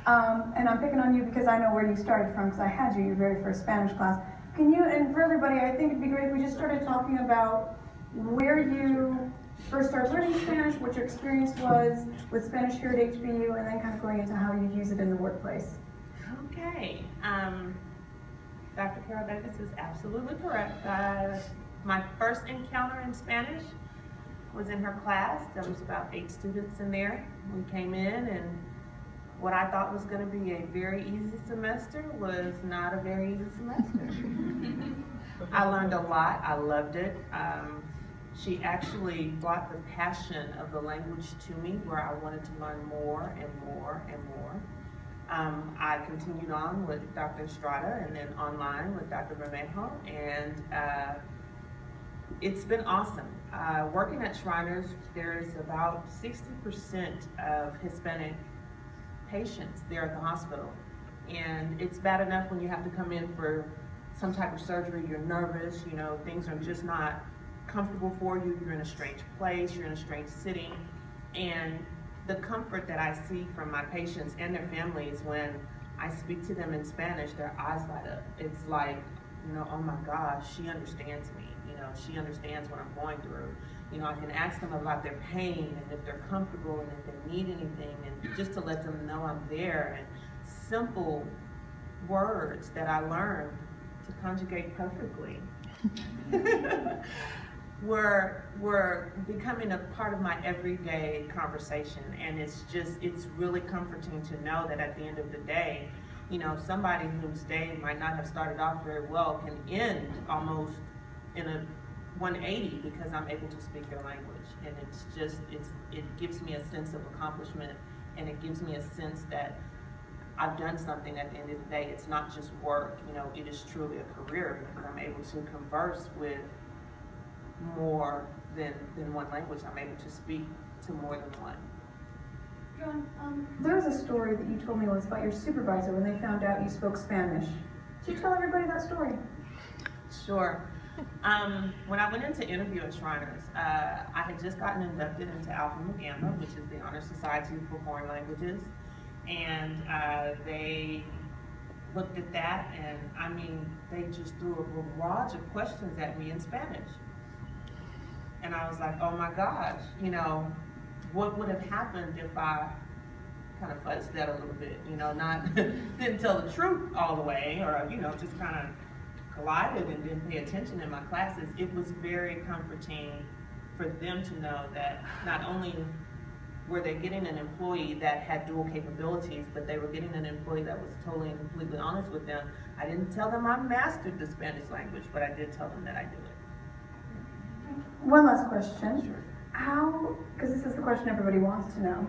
And I'm picking on you because I know where you started from, because I had you your very first Spanish class. Can you, and for everybody, I think it'd be great if we just started talking about where you first started learning Spanish, what your experience was with Spanish here at HBU, and then kind of going into how you use it in the workplace. Okay. Dr. Carol Davis is absolutely correct. My first encounter in Spanish was in her class. There was about 8 students in there. We came in, and what I thought was going to be a very easy semester was not a very easy semester. I learned a lot. I loved it. She actually brought the passion of the language to me, where I wanted to learn more and more and more. I continued on with Dr. Estrada and then online with Dr. Bermejo, and it's been awesome. Working at Shriners, there's about 60% of Hispanic patients there at the hospital. And it's bad enough when you have to come in for some type of surgery, you're nervous, you know, things are just not comfortable for you, you're in a strange place, you're in a strange setting. And the comfort that I see from my patients and their families when I speak to them in Spanish, their eyes light up. It's like, you know, oh my gosh, she understands me. You know, she understands what I'm going through. You know, I can ask them about their pain and if they're comfortable and if they need anything, and just to let them know I'm there. And simple words that I learned to conjugate perfectly were becoming a part of my everyday conversation. And it's really comforting to know that at the end of the day, you know, somebody whose day might not have started off very well can end almost in a 180 because I'm able to speak their language. And it gives me a sense of accomplishment, and it gives me a sense that I've done something at the end of the day. It's not just work, you know, it is truly a career because I'm able to converse with more than one language. I'm able to speak to more than one. John, there's a story that you told me once about your supervisor when they found out you spoke Spanish. Could you tell everybody that story? Sure. When I went in to interview at Shriners, I had just gotten inducted into Alpha Mu Gamma, which is the Honor Society for Foreign Languages, and they looked at that, and I mean, they just threw a barrage of questions at me in Spanish. And I was like, oh my gosh, you know, what would have happened if I kind of fuzzed that a little bit, you know, didn't tell the truth all the way, or, you know, just kind of collided and didn't pay attention in my classes. It was very comforting for them to know that not only were they getting an employee that had dual capabilities, but they were getting an employee that was totally and completely honest with them. I didn't tell them I mastered the Spanish language, but I did tell them that I do it. One last question. Sure. How, because this is the question everybody wants to know,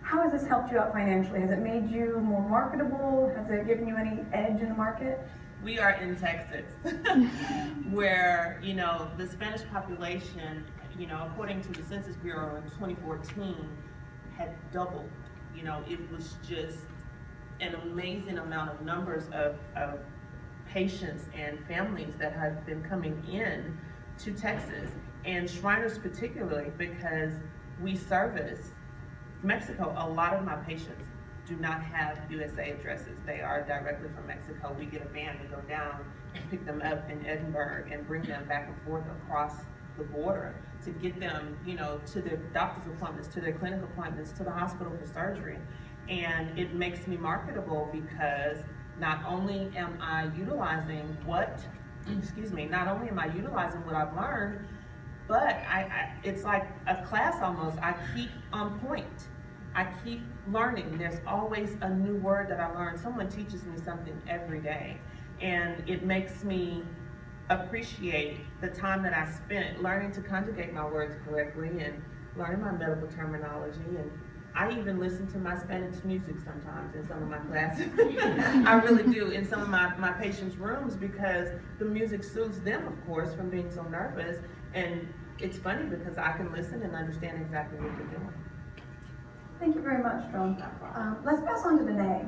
how has this helped you out financially? Has it made you more marketable? Has it given you any edge in the market? We are in Texas, where, you know, the Spanish population, you know, according to the Census Bureau in 2014, had doubled. You know, it was just an amazing amount of numbers of patients and families that have been coming in to Texas, and Shriners particularly, because we service Mexico. A lot of my patients do not have USA addresses. They are directly from Mexico. We get a van to go down and pick them up in Edinburgh and bring them back and forth across the border to get them, you know, to their doctor's appointments, to their clinic appointments, to the hospital for surgery. And it makes me marketable because not only am I utilizing not only am I utilizing what I've learned, but it's like a class almost. I keep on point. I keep learning. There's always a new word that I learn. Someone teaches me something every day, and it makes me appreciate the time that I spent learning to conjugate my words correctly and learning my medical terminology. And I even listen to my Spanish music sometimes in some of my classes. I really do, in some of my patients' rooms, because the music soothes them, of course, from being so nervous. And it's funny because I can listen and understand exactly what they're doing. Thank you very much, Joan. Let's pass on to Danae.